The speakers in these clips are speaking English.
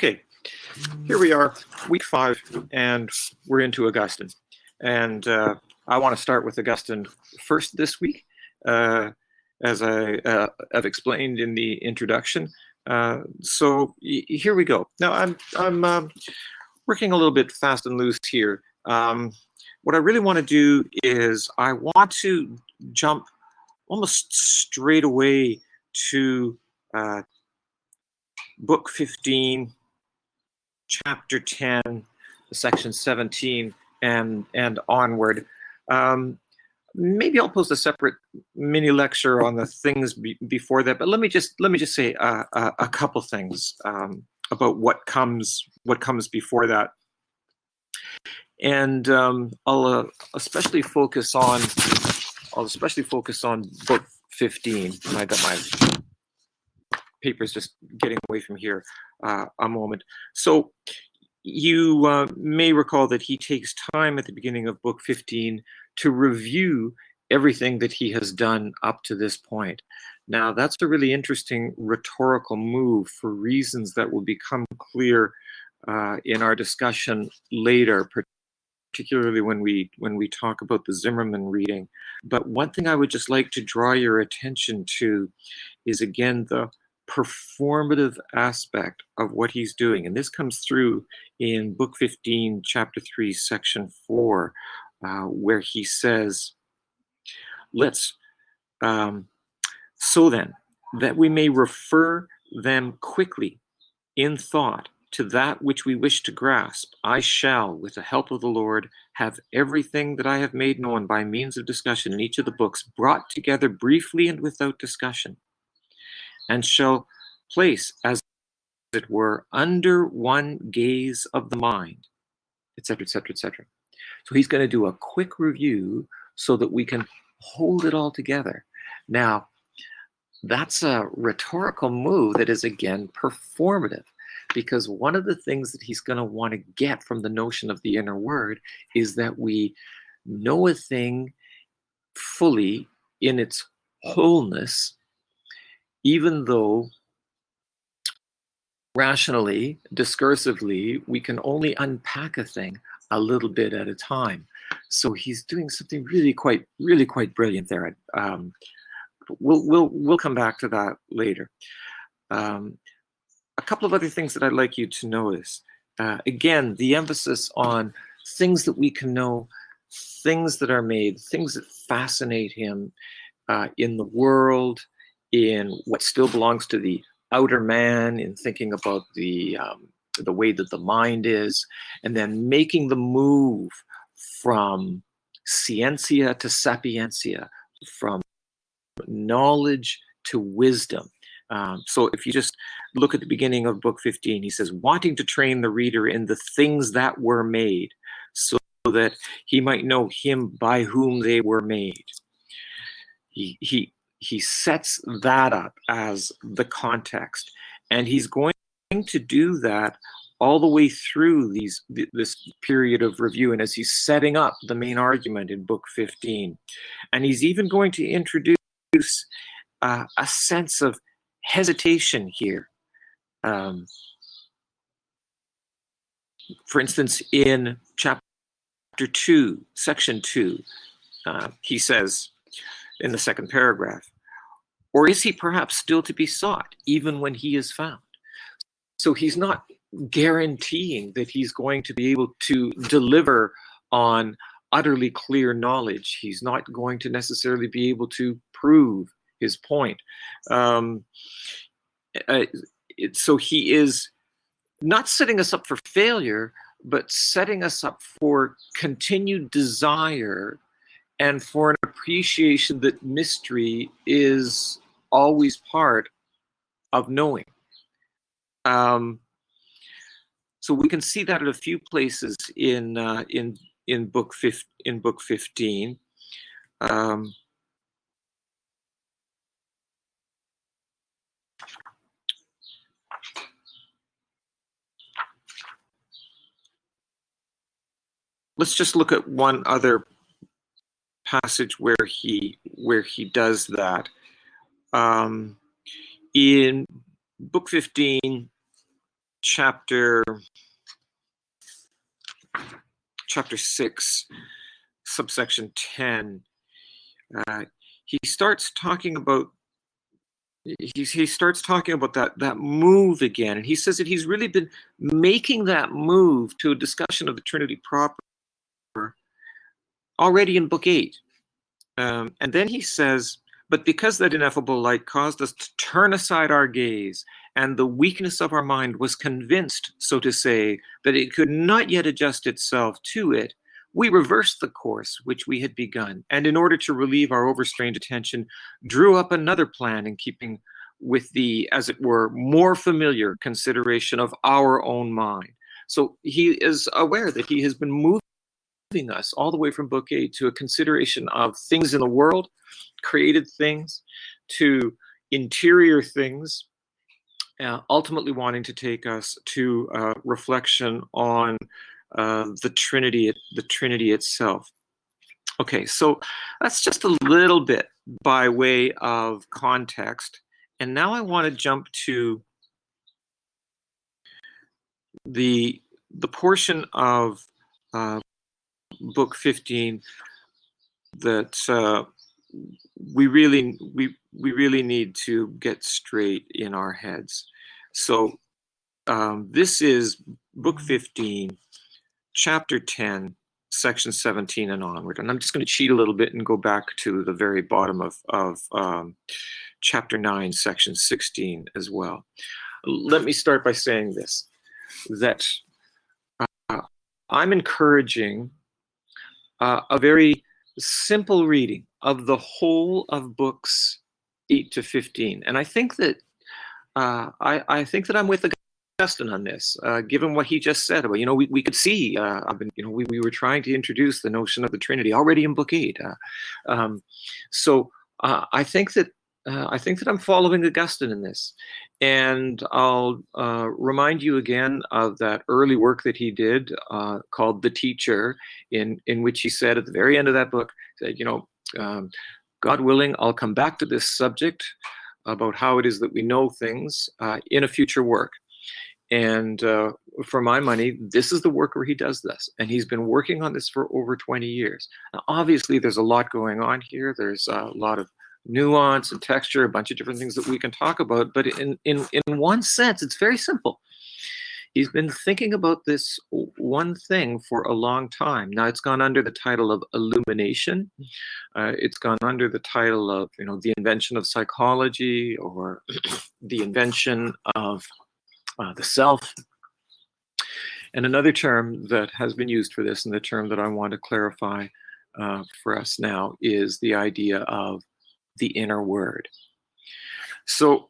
Okay, here we are, week 5, and we're into Augustine. And I want to start with Augustine first this week, as I have explained in the introduction. So here we go. Now I'm working a little bit fast and loose here. What I really want to do is I want to jump almost straight away to book 15, chapter 10, section 17, and onward. Maybe I'll post a separate mini lecture on the things before that, but let me just say a couple things about what comes before that, and I'll especially focus on book 15. I got my papers just getting away from here a moment. So you may recall that he takes time at the beginning of book 15 to review everything that he has done up to this point. Now, that's a really interesting rhetorical move for reasons that will become clear in our discussion later, particularly when we talk about the Zimmerman reading. But one thing I would just like to draw your attention to is, again, the performative aspect of what he's doing. And this comes through in book 15, chapter 3, section 4, where he says, let's, so then, that we may refer them quickly in thought to that which we wish to grasp, I shall, with the help of the Lord, have everything that I have made known by means of discussion in each of the books brought together briefly and without discussion, and shall place, as it were, under one gaze of the mind, etc., etc., etc. So he's going to do a quick review so that we can hold it all together. Now, that's a rhetorical move that is, again, performative, because one of the things that he's going to want to get from the notion of the inner word is that we know a thing fully in its wholeness, even though rationally, discursively, we can only unpack a thing a little bit at a time. So he's doing something really quite brilliant there. We'll come back to that later. A couple of other things that I'd like you to notice. Again, the emphasis on things that we can know, things that are made, things that fascinate him in the world, in what still belongs to the outer man, in thinking about the way that the mind is, and then making the move from scientia to sapientia, from knowledge to wisdom. So if you just look at the beginning of book 15, he says, wanting to train the reader in the things that were made, so that he might know him by whom they were made. He sets that up as the context, and he's going to do that all the way through this period of review, and as he's setting up the main argument in book 15. And he's even going to introduce a sense of hesitation here. For instance, in chapter 2, section 2, he says in the second paragraph, or is he perhaps still to be sought, even when he is found? So he's not guaranteeing that he's going to be able to deliver on utterly clear knowledge. He's not going to necessarily be able to prove his point. So he is not setting us up for failure, but setting us up for continued desire and for an appreciation that mystery is always part of knowing. So we can see that at a few places in book 15. Let's just look at one other passage where he does that. In book 15, chapter 6, subsection 10, he starts talking about that move again, and he says that he's really been making that move to a discussion of the Trinity proper already in Book 8. And then he says, but because that ineffable light caused us to turn aside our gaze, and the weakness of our mind was convinced, so to say, that it could not yet adjust itself to it, we reversed the course which we had begun, and in order to relieve our overstrained attention, drew up another plan in keeping with the, as it were, more familiar consideration of our own mind. So he is aware that he has been moving us all the way from Book 8 to a consideration of things in the world, created things, to interior things, ultimately wanting to take us to reflection on the Trinity itself. Okay, so that's just a little bit by way of context, and now I want to jump to the portion of Book 15 that we really need to get straight in our heads. So this is Book 15, Chapter 10, Section 17 and onward. And I'm just going to cheat a little bit and go back to the very bottom of Chapter 9, Section 16 as well. Let me start by saying this, that I'm encouraging a very simple reading of the whole of books 8 to 15. And I think that I think that I'm with Augustine on this, given what he just said about, we could see, we were trying to introduce the notion of the Trinity already in Book 8. So I think that I'm following Augustine in this. And I'll remind you again of that early work that he did called The Teacher, in which he said at the very end of that book, said, God willing, I'll come back to this subject about how it is that we know things in a future work. And for my money, this is the work where he does this. And he's been working on this for over 20 years. Now, obviously, there's a lot going on here. There's a lot of nuance and texture, a bunch of different things that we can talk about. But in one sense, it's very simple. He's been thinking about this one thing for a long time. Now, it's gone under the title of illumination. It's gone under the title of, the invention of psychology, or the invention of the self. And another term that has been used for this, and the term that I want to clarify for us now, is the idea of the inner word. So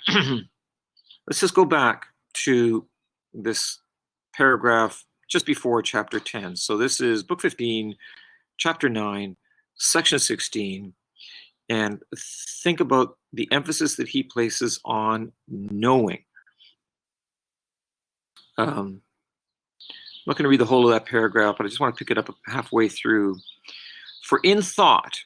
let's just go back to this paragraph just before chapter 10. So this is Book 15, chapter 9, section 16, and think about the emphasis that he places on knowing. I'm not going to read the whole of that paragraph, but I just want to pick it up halfway through. For in thought,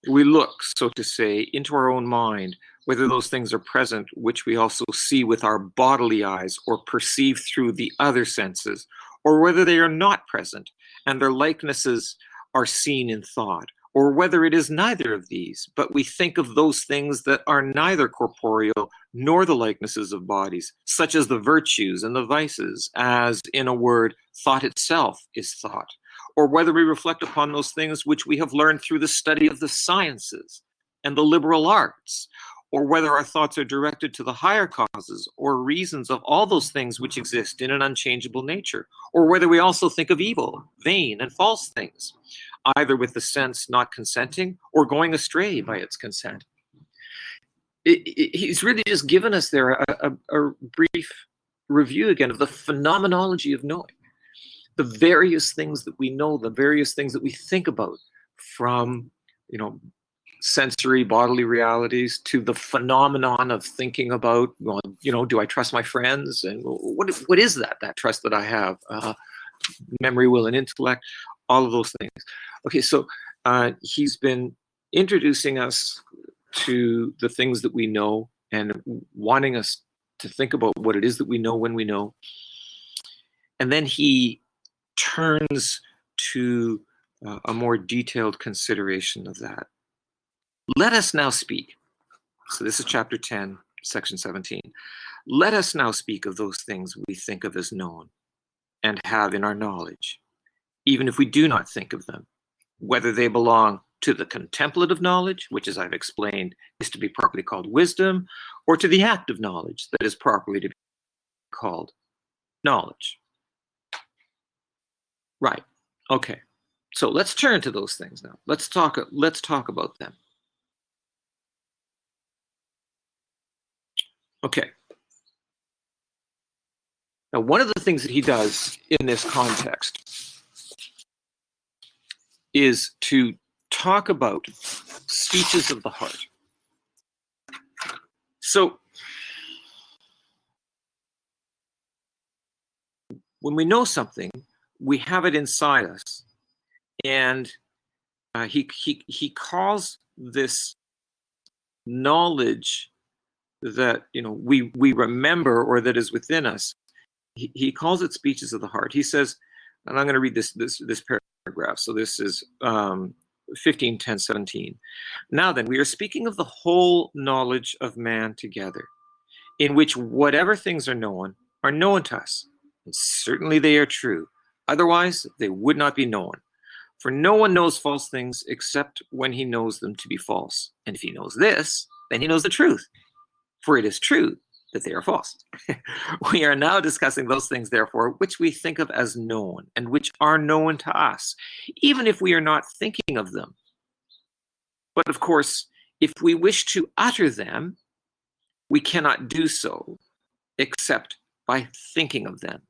we look, so to say, into our own mind, whether those things are present, which we also see with our bodily eyes or perceive through the other senses, or whether they are not present and their likenesses are seen in thought, or whether it is neither of these, but we think of those things that are neither corporeal nor the likenesses of bodies, such as the virtues and the vices, as, in a word, thought itself is thought, or whether we reflect upon those things which we have learned through the study of the sciences and the liberal arts, or whether our thoughts are directed to the higher causes or reasons of all those things which exist in an unchangeable nature, or whether we also think of evil, vain, and false things, either with the sense not consenting or going astray by its consent. He's really just given us there a brief review again of the phenomenology of knowing, the various things that we know, the various things that we think about, from sensory bodily realities to the phenomenon of thinking about, do I trust my friends, and what is that trust that I have, memory, will, and intellect, all of those things. Okay, so he's been introducing us to the things that we know and wanting us to think about what it is that we know when we know. And then he turns to a more detailed consideration of that. Let us now speak. So this is chapter 10, section 17. Let us now speak of those things we think of as known and have in our knowledge, even if we do not think of them, whether they belong to the contemplative knowledge, which, as I've explained, is to be properly called wisdom, or to the active knowledge that is properly to be called knowledge. Right. Okay. So let's turn to those things now. Let's talk about them. Okay. Now, one of the things that he does in this context is to talk about speeches of the heart. So when we know something, we have it inside us, and he calls this knowledge that we remember, or that is within us. He calls it speeches of the heart. He says, and I'm going to read this paragraph. So this is 15:10:17. Now then, we are speaking of the whole knowledge of man together, in which whatever things are known to us, and certainly they are true. Otherwise, they would not be known. For no one knows false things except when he knows them to be false. And if he knows this, then he knows the truth. For it is true that they are false. We are now discussing those things, therefore, which we think of as known, and which are known to us, even if we are not thinking of them. But of course, if we wish to utter them, we cannot do so except by thinking of them.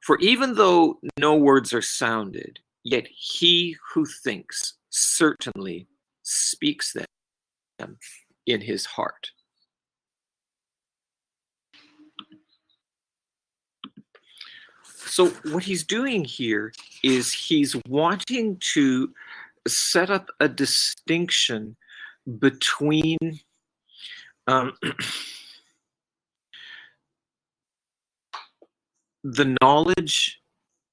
For even though no words are sounded, yet he who thinks certainly speaks them in his heart. So what he's doing here is he's wanting to set up a distinction between the knowledge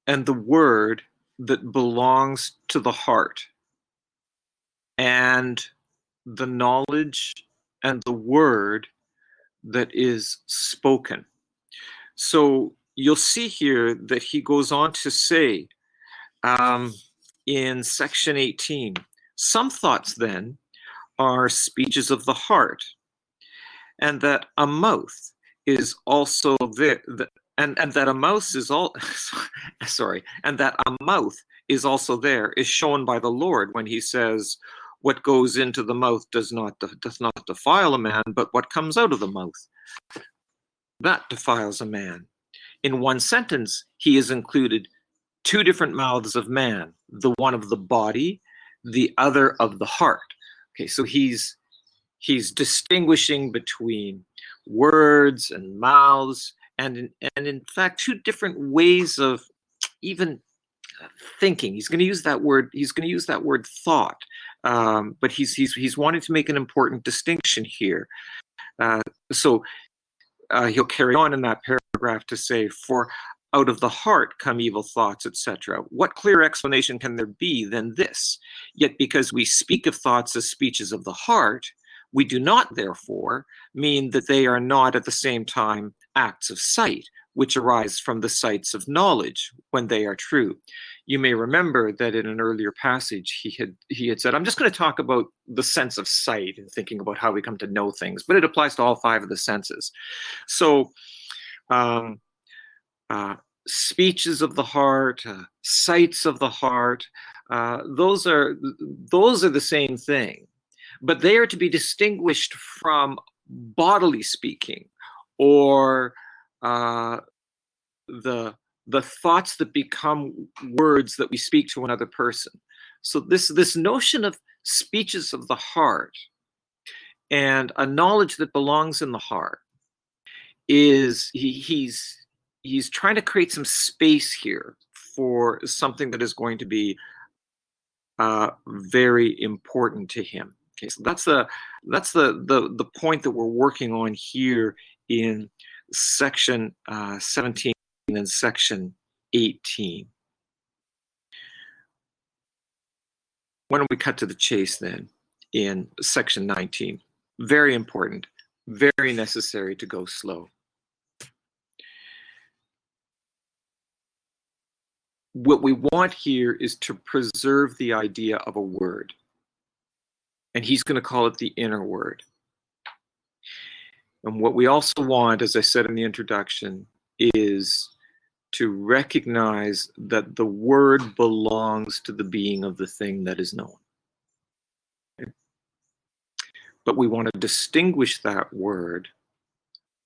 and the word that belongs to the heart, and the knowledge and the word that is spoken. So you'll see here that he goes on to say in section 18, some thoughts then are speeches of the heart, and that a mouth is also there, and that a mouth is all and that a mouth is also there, is shown by the Lord when he says, what goes into the mouth does not defile a man, but what comes out of the mouth, that defiles a man. In one sentence, he has included two different mouths of man, the one of the body, the other of the heart. Okay, so he's distinguishing between words and mouths, and in fact, two different ways of even thinking. He's going to use that word. He's going to use that word thought, but he's wanting to make an important distinction here. So he'll carry on in that paragraph to say, for out of the heart come evil thoughts, etc. What clearer explanation can there be than this? Yet because we speak of thoughts as speeches of the heart, we do not, therefore, mean that they are not at the same time acts of sight, which arise from the sights of knowledge when they are true. You may remember that in an earlier passage, he had said, I'm just going to talk about the sense of sight and thinking about how we come to know things, but it applies to all five of the senses. So speeches of the heart, sights of the heart, those are the same thing, but they are to be distinguished from bodily speaking, or the thoughts that become words that we speak to another person. So this notion of speeches of the heart and a knowledge that belongs in the heart is he's trying to create some space here for something that is going to be very important to him. Okay, so that's the point that we're working on here in section 17 and section 18. Why don't we cut to the chase then in section 19? Very important, very necessary to go slow. What we want here is to preserve the idea of a word. And he's going to call it the inner word. And what we also want, as I said in the introduction, is to recognize that the word belongs to the being of the thing that is known. Okay? But we want to distinguish that word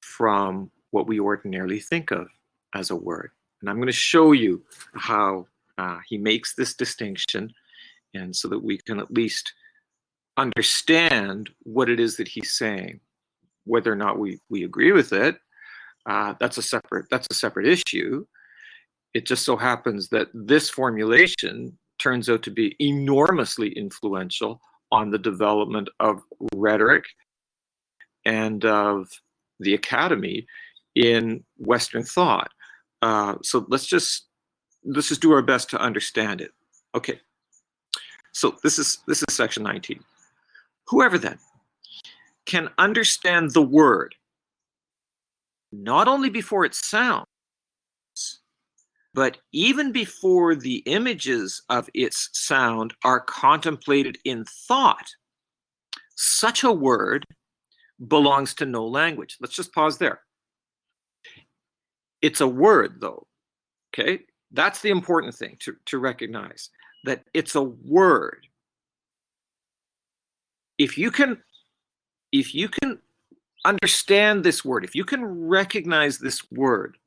from what we ordinarily think of as a word. And I'm going to show you how he makes this distinction, and so that we can at least understand what it is that he's saying. Whether or not we agree with it, that's a separate issue. It just so happens that this formulation turns out to be enormously influential on the development of rhetoric and of the academy in Western thought. So let's just do our best to understand it. Okay. So this is section 19. Whoever then can understand the word, not only before it sounds, but even before the images of its sound are contemplated in thought, such a word belongs to no language. Let's just pause there. It's a word, though, okay? That's the important thing to recognize, that it's a word. If you can understand this word, if you can recognize this word,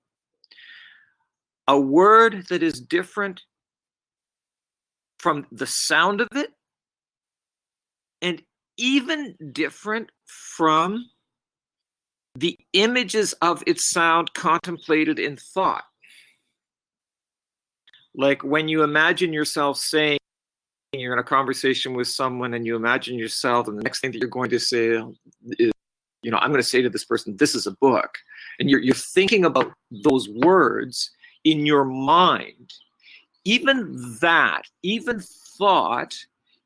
a word that is different from the sound of it, and even different from the images of its sound contemplated in thought. Like when you imagine yourself saying, you're in a conversation with someone and you imagine yourself, and the next thing that you're going to say is, I'm going to say to this person, this is a book. And you're thinking about those words in your mind. Even thought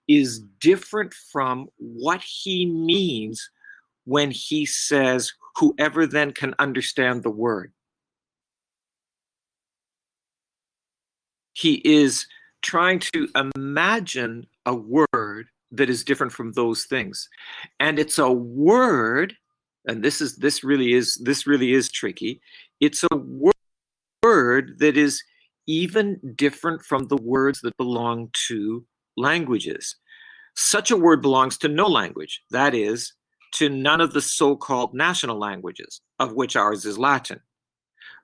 is different from what he means when he says, whoever then can understand the word. He is trying to imagine a word that is different from those things. And it's a word, and this really is tricky. It's a word that is even different from the words that belong to languages. Such a word belongs to no language, that is, to none of the so-called national languages, of which ours is Latin.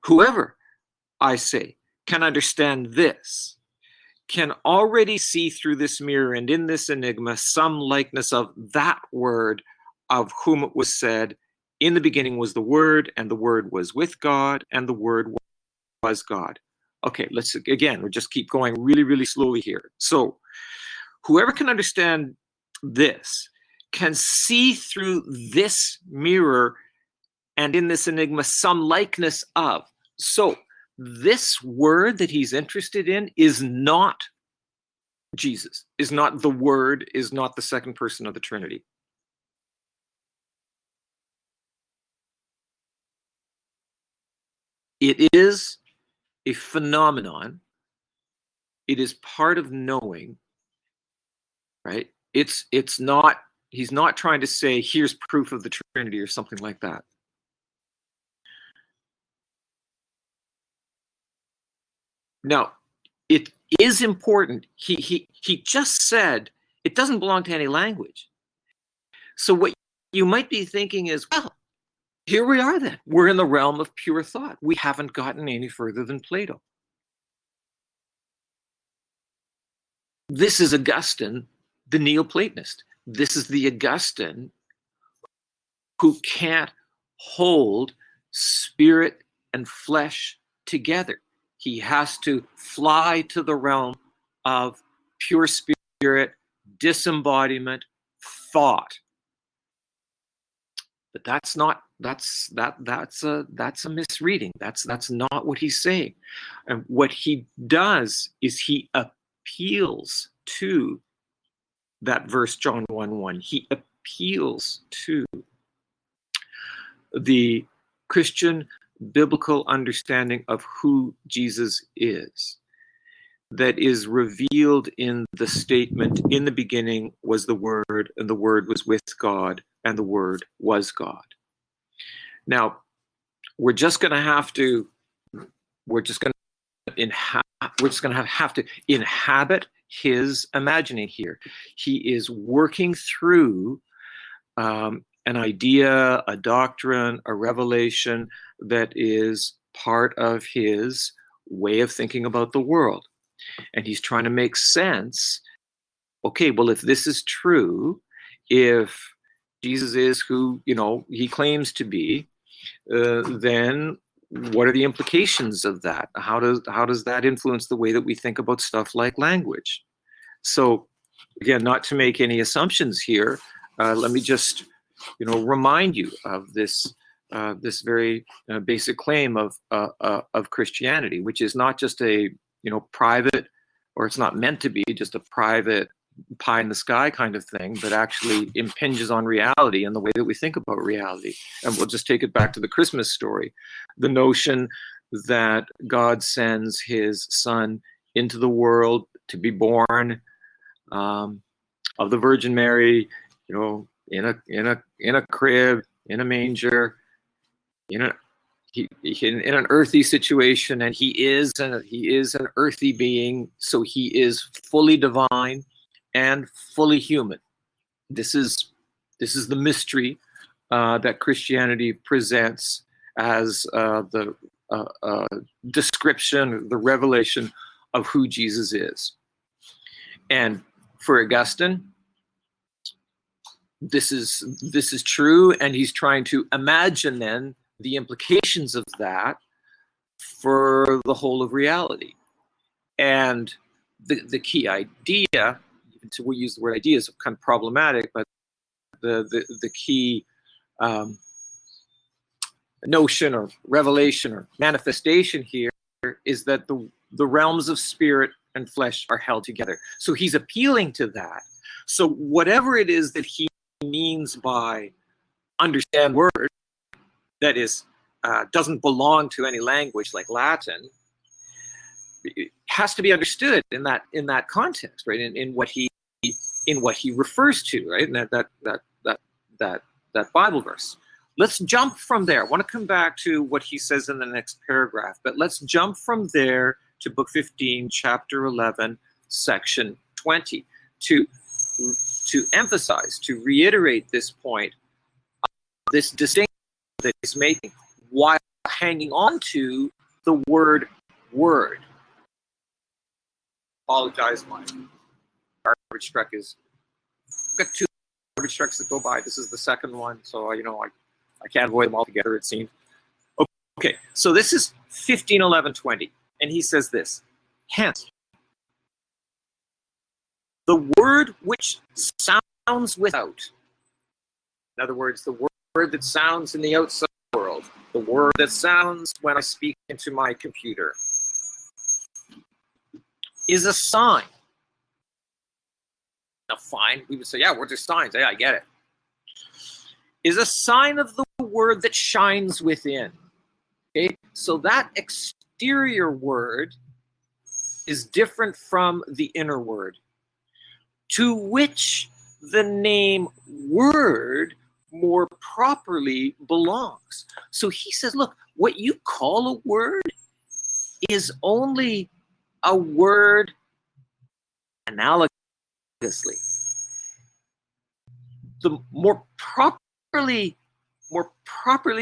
Whoever, I say, can understand this, can already see through this mirror and in this enigma some likeness of that word of whom it was said, in the beginning was the Word, and the Word was with God, and the Word was God. Okay, we'll just keep going really, really slowly here. So, whoever can understand this can see through this mirror and in this enigma some likeness of. So, this word that he's interested in is not Jesus, is not the Word, is not the second person of the Trinity. It is a phenomenon. It is part of knowing, right? It's not, he's not trying to say, here's proof of the Trinity or something like that. Now, it is important. He just said it doesn't belong to any language. So what you might be thinking is, well, here we are then. We're in the realm of pure thought. We haven't gotten any further than Plato. This is Augustine, the Neoplatonist. This is the Augustine who can't hold spirit and flesh together. He has to fly to the realm of pure spirit, disembodiment, thought. But that's not that's a misreading. That's not what he's saying. And what he does is he appeals to that verse, John 1:1. He appeals to the Christian biblical understanding of who Jesus is, that is revealed in the statement, in the beginning was the Word, and the Word was with God, and the Word was God. Now, we're just going to have to inhabit his imagining here. He is working through an idea, a doctrine, a revelation that is part of his way of thinking about the world. And he's trying to make sense. Okay, well, if this is true, if Jesus is who, he claims to be, then what are the implications of that? How does that influence the way that we think about stuff like language? So, again, not to make any assumptions here, let me just remind you of this very basic claim of Christianity, which is not just a private, or it's not meant to be just a private pie in the sky kind of thing, but actually impinges on reality and the way that we think about reality. And we'll just take it back to the Christmas story. The notion that God sends his son into the world to be born of the Virgin Mary, in a crib, in a manger, in an earthy situation, and he is an earthy being, so he is fully divine and fully human. This is the mystery that Christianity presents as the description, the revelation of who Jesus is. And for Augustine, this is true, and he's trying to imagine then the implications of that for the whole of reality. And the key idea, so we use the word idea, is kind of problematic, but the key notion or revelation or manifestation here is that the realms of spirit and flesh are held together. So he's appealing to that. So whatever it is that he means by understand word, that is doesn't belong to any language like Latin, it has to be understood in that context, right? In what he refers to, right? And that Bible verse. Let's jump from there. I want to come back to what he says in the next paragraph, but let's jump from there to Book 15, Chapter 11, Section 20, to emphasize, to reiterate this point, this distinction that he's making, while hanging on to the word word. Apologize, my garbage truck is. I've got two garbage trucks that go by. This is the second one, so I can't avoid them altogether, it seems. Okay, so this is 15:11:20, and he says this: hence, the word which sounds without. In other words, the word that sounds in the outside world, the word that sounds when I speak into my computer, is a sign. Now, fine, we would say, yeah, words are signs. Yeah, I get it. Is a sign of the word that shines within. Okay, so that exterior word is different from the inner word, to which the name word more properly belongs. So he says, look, what you call a word is only a word analogously. The more properly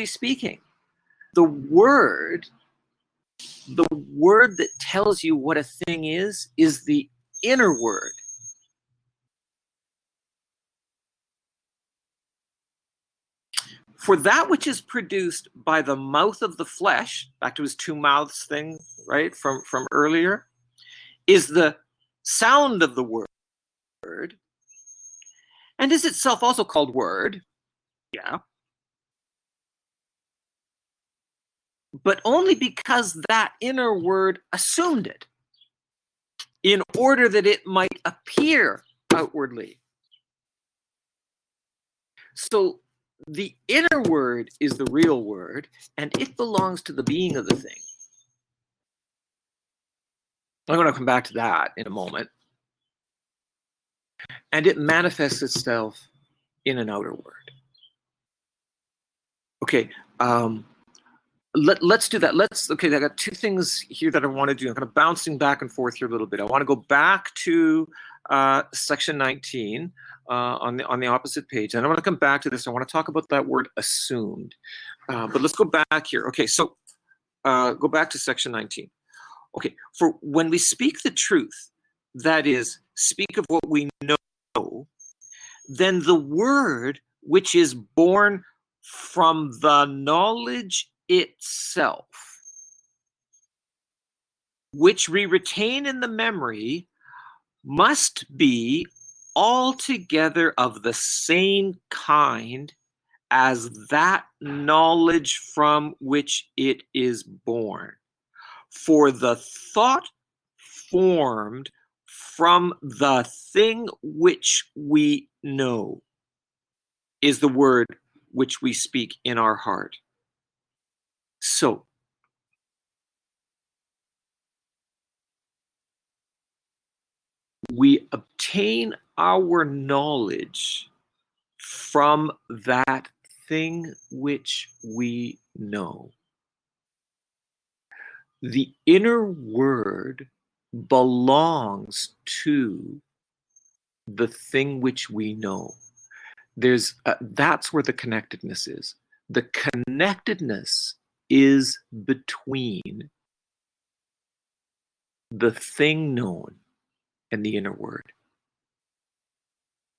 speaking, the word that tells you what a thing is the inner word. For that which is produced by the mouth of the flesh, back to his two mouths thing, right, from earlier, is the sound of the word, and is itself also called word. Yeah. but only because that inner word assumed it, in order that it might appear outwardly. So the inner word is the real word, and it belongs to the being of the thing. I'm going to come back to that in a moment. And it manifests itself in an outer word. Okay, let's do that. Okay, I got two things here that I want to do. I'm kind of bouncing back and forth here a little bit. I want to go back to section 19 on the opposite page. And I want to come back to this. I want to talk about that word assumed. But let's go back here. Okay, so go back to section 19. Okay, for when we speak the truth, that is, speak of what we know, then the word which is born from the knowledge itself, which we retain in the memory, must be altogether of the same kind as that knowledge from which it is born. For the thought formed from the thing which we know is the word which we speak in our heart. So, we obtain our knowledge from that thing which we know. The inner word belongs to the thing which we know. That's where the connectedness is. The connectedness is between the thing known and the inner word.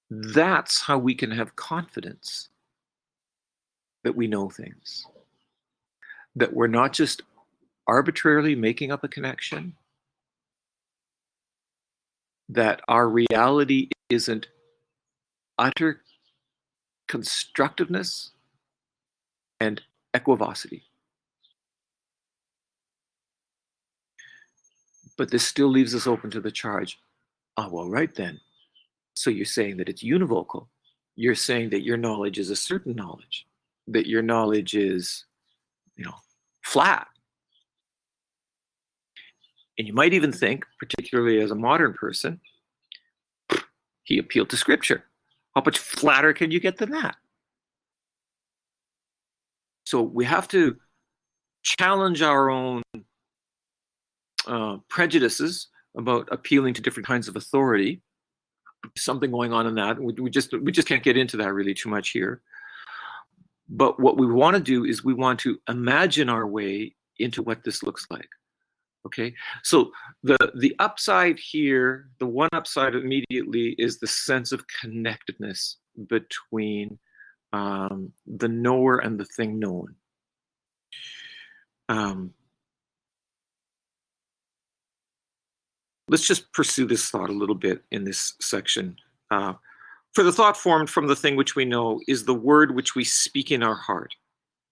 That's how we can have confidence that we know things. That we're not just arbitrarily making up a connection. That our reality isn't utter constructiveness and equivocity. But this still leaves us open to the charge. Oh, well, right then. So you're saying that it's univocal. You're saying that your knowledge is a certain knowledge, that your knowledge is, flat. And you might even think, particularly as a modern person, he appealed to scripture. How much flatter can you get than that? So we have to challenge our own prejudices about appealing to different kinds of authority. Something going on in that. We just can't get into that really too much here. But what we want to do is we want to imagine our way into what this looks like. Okay, so the upside here, the one upside immediately is the sense of connectedness between the knower and the thing known. Let's just pursue this thought a little bit in this section. For the thought formed from the thing which we know is the word which we speak in our heart.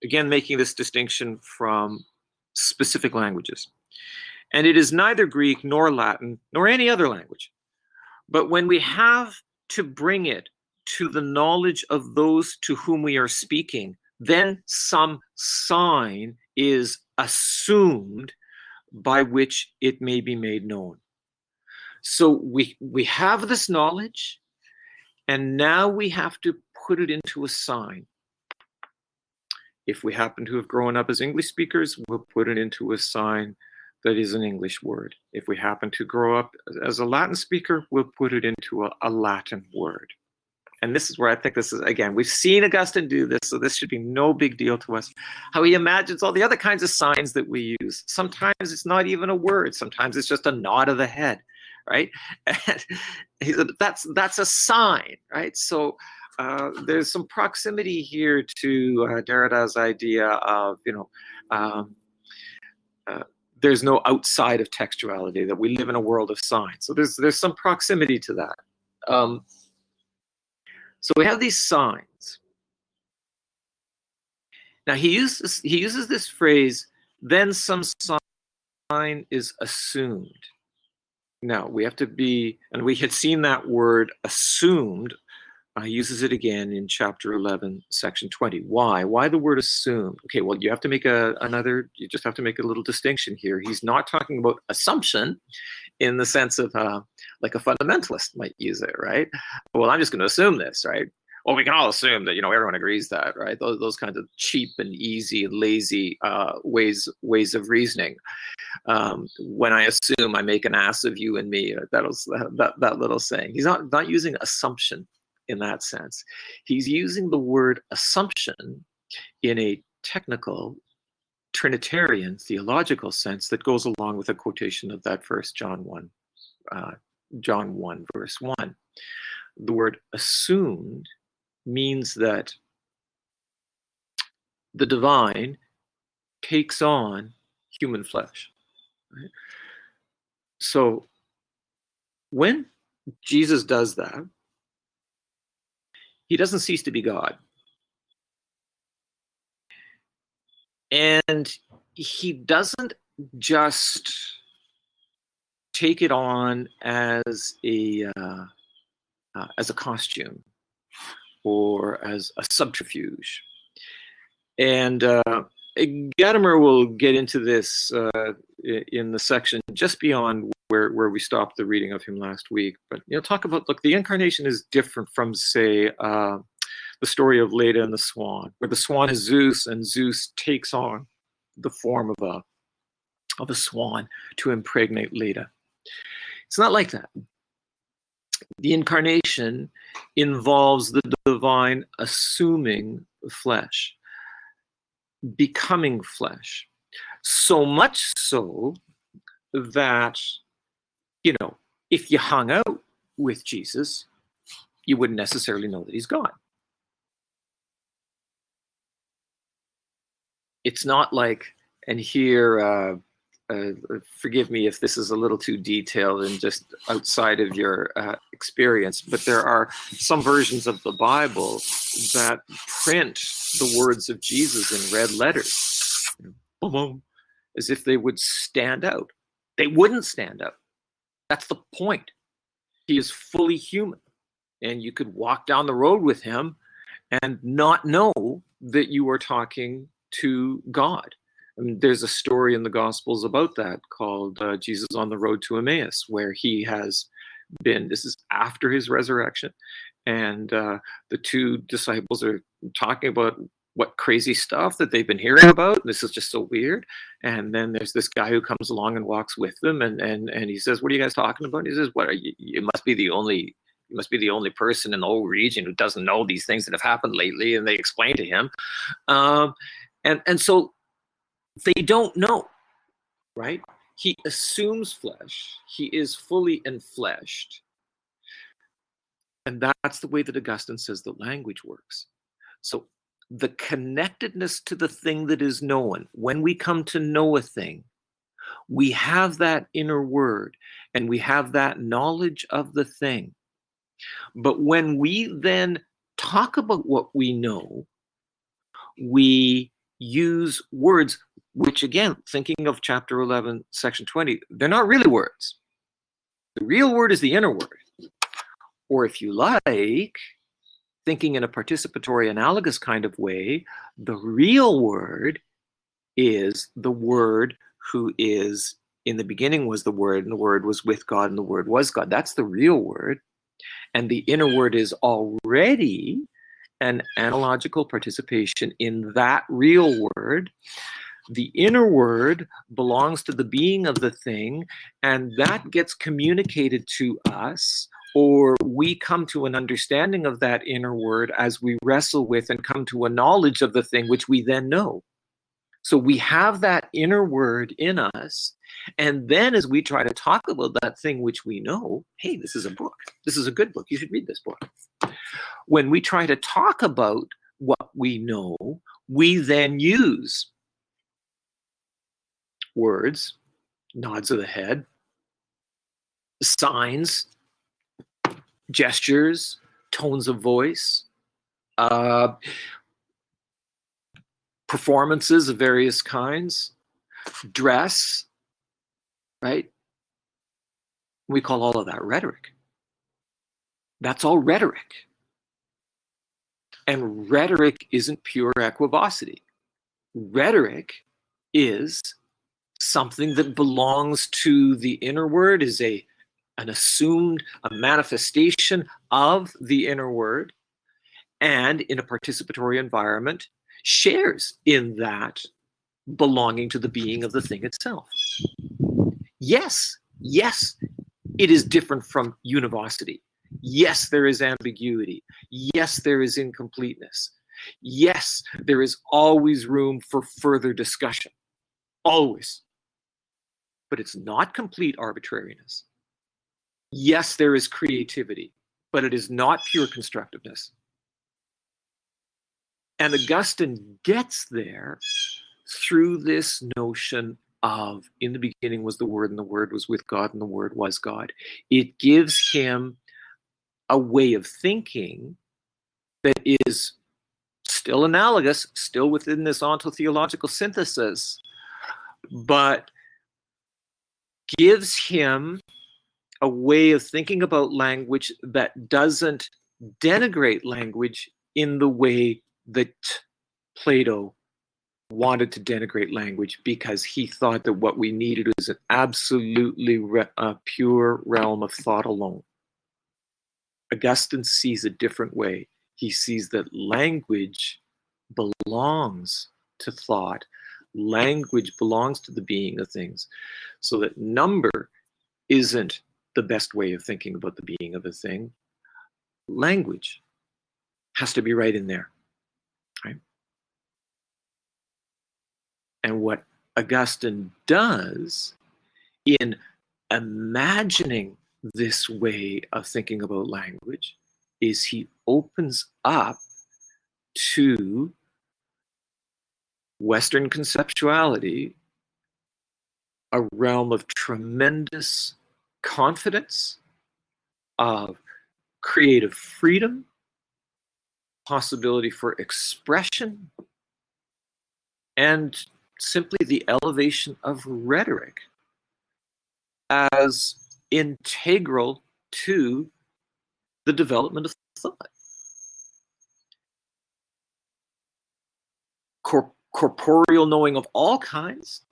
Again, making this distinction from specific languages. And it is neither Greek nor Latin nor any other language. But when we have to bring it to the knowledge of those to whom we are speaking, then some sign is assumed by which it may be made known. So we have this knowledge, and now we have to put it into a sign. If we happen to have grown up as English speakers, we'll put it into a sign that is an English word. If we happen to grow up as a Latin speaker, we'll put it into a Latin word. And this is where I think this is, again, we've seen Augustine do this, so this should be no big deal to us. How he imagines all the other kinds of signs that we use. Sometimes it's not even a word. Sometimes it's just a nod of the head, right? And he said, that's a sign, right? So there's some proximity here to Derrida's idea of, there's no outside of textuality, that we live in a world of signs. So there's some proximity to that. So we have these signs. Now he uses this phrase, then some sign is assumed. Now, we have to be, and we had seen that word assumed. He uses it again in chapter 11, section 20. Why? Why the word assumed? Okay, well, you have to make you just have to make a little distinction here. He's not talking about assumption in the sense of like a fundamentalist might use it, right? Well, I'm just going to assume this, right? Well, we can all assume that, everyone agrees that, right? Those kinds of cheap and easy and lazy ways of reasoning. When I assume, I make an ass of you and me. That little saying. He's not using assumption in that sense. He's using the word assumption in a technical Trinitarian theological sense that goes along with a quotation of that verse, John 1, verse 1. The word assumed means that the divine takes on human flesh. Right? So when Jesus does that, he doesn't cease to be God. And he doesn't just take it on as a costume or as a subterfuge. And Gadamer will get into this in the section just beyond where we stopped the reading of him last week. But talk about, look, the incarnation is different from, say, the story of Leda and the swan, where the swan is Zeus and Zeus takes on the form of a swan to impregnate Leda. It's not like that. The incarnation involves the divine assuming flesh, becoming flesh, so much so that, if you hung out with Jesus, you wouldn't necessarily know that he's God. It's not like, and here, forgive me if this is a little too detailed and just outside of your experience, but there are some versions of the Bible that print the words of Jesus in red letters, as if they would stand out. They wouldn't stand out. That's the point. He is fully human, and you could walk down the road with him and not know that you are talking to God. I mean, there's a story in the Gospels about that called Jesus on the Road to Emmaus, where he has been, this is after his resurrection, and the two disciples are talking about what crazy stuff that they've been hearing about. This is just so weird. And then there's this guy who comes along and walks with them, and he says, "What are you guys talking about?" And he says, "What are you? You must be the only person in the whole region who doesn't know these things that have happened lately." And they explain to him, and so they don't know, right? He assumes flesh. He is fully enfleshed. And that's the way that Augustine says that language works. So the connectedness to the thing that is known, when we come to know a thing, we have that inner word and we have that knowledge of the thing. But when we then talk about what we know, we use words, which again, thinking of chapter 11, section 20, they're not really words. The real word is the inner word. Or if you like, thinking in a participatory analogous kind of way, the real word is the Word who is, in the beginning was the Word, and the Word was with God, and the Word was God. That's the real word. And the inner word is already an analogical participation in that real word. The inner word belongs to the being of the thing, and that gets communicated to us, or we come to an understanding of that inner word as we wrestle with and come to a knowledge of the thing which we then know. So we have that inner word in us, and then as we try to talk about that thing which we know, hey, this is a book. This is a good book. You should read this book. When we try to talk about what we know, we then use words, nods of the head, signs, gestures, tones of voice, performances of various kinds, dress, right? We call all of that rhetoric. That's all rhetoric. And rhetoric isn't pure equivocity. Rhetoric is something that belongs to the inner word, is an assumed, a manifestation of the inner word, and in a participatory environment shares in that belonging to the being of the thing itself. Yes, it is different from univocity. Yes, there is ambiguity. Yes, there is incompleteness. Yes, there is always room for further discussion. Always. But it's not complete arbitrariness. Yes, there is creativity, but it is not pure constructiveness. And Augustine gets there through this notion of, in the beginning was the Word, and the Word was with God, and the Word was God. It gives him a way of thinking that is still analogous, still within this ontotheological synthesis, but gives him a way of thinking about language that doesn't denigrate language in the way that Plato wanted to denigrate language, because he thought that what we needed was an absolutely pure realm of thought alone. Augustine sees a different way. He sees that language belongs to thought. Language belongs to the being of things. So that number isn't the best way of thinking about the being of a thing. Language has to be right in there, right? And what Augustine does in imagining this way of thinking about language is he opens up to Western conceptuality a realm of tremendous confidence, of creative freedom, possibility for expression, and simply the elevation of rhetoric as integral to the development of thought. Corporeal knowing of all kinds,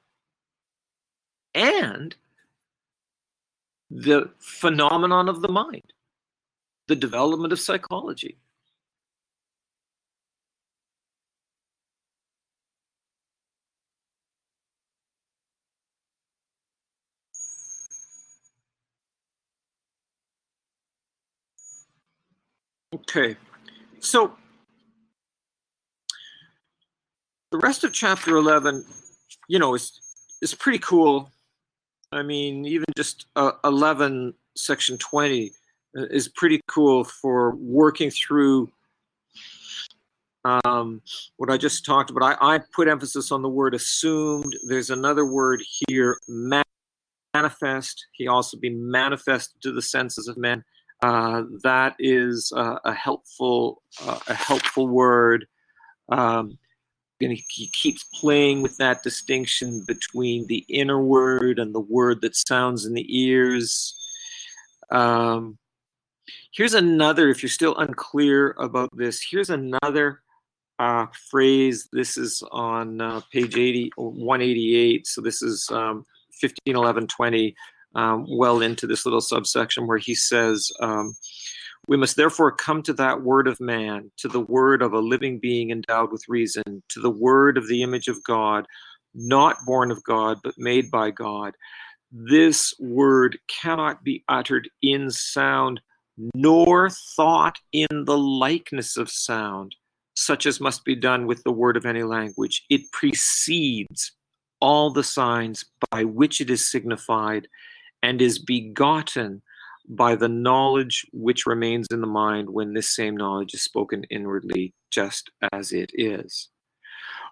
and the phenomenon of the mind, the development of psychology. Okay, so the rest of chapter 11, is pretty cool. I mean, even just 11, section 20 is pretty cool for working through what I just talked about. I put emphasis on the word assumed. There's another word here, manifest. He also be manifested to the senses of men. That is a helpful word. And he keeps playing with that distinction between the inner word and the word that sounds in the ears. Here's another, if you're still unclear about this, here's another phrase. This is on page 188. So this is 15:11:20, well into this little subsection where he says, we must therefore come to that word of man, to the word of a living being endowed with reason, to the word of the image of God, not born of God, but made by God. This word cannot be uttered in sound, nor thought in the likeness of sound, such as must be done with the word of any language. It precedes all the signs by which it is signified, and is begotten by the knowledge which remains in the mind when this same knowledge is spoken inwardly, just as it is.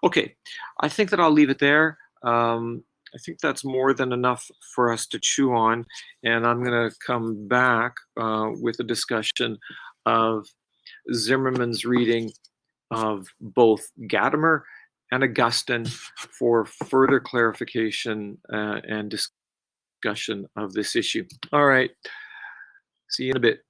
Okay, I think that I'll leave it there. I think that's more than enough for us to chew on, and I'm going to come back with a discussion of Zimmerman's reading of both Gadamer and Augustine for further clarification and discussion of this issue. All right. See you in a bit.